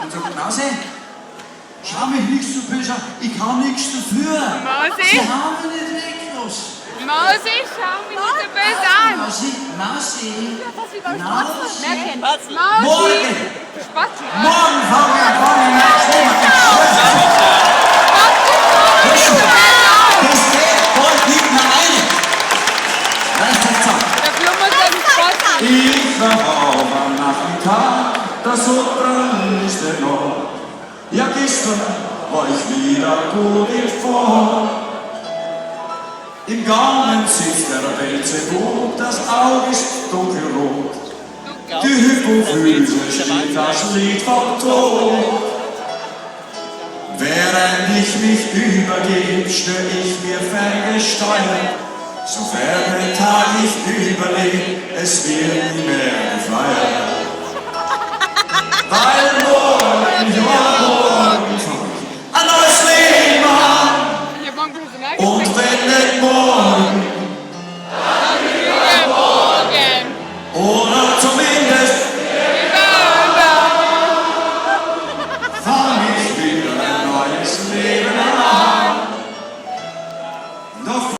Und sagt, Mausi, schau mich nicht so böse an, ich kann nichts dafür. Mausi? Sie haben mich nicht weglassen. Mausi, schau mich nicht so böse an. Mausi. Märchen. Morgen. Mausi. Spatzi. Morgen fangen wir an, mein Schwimmer. Das geht bald nicht mehr ein. Weißt du, gesagt? Da blummert ein Spatzi. Ich war auf am Nachmittag, das Sopran ist der noch. Ja, gestern war ich wieder gut in Form. Im Gangen sitzt der Belzebub, das Auge ist dunkelrot. Die Hypophyse spielt das Lied vom Tod. Während ich mich übergebe, stör ich mir ferngesteuert. Sofern der Tag ich überlebe, es wird nie mehr gefeiert. Weil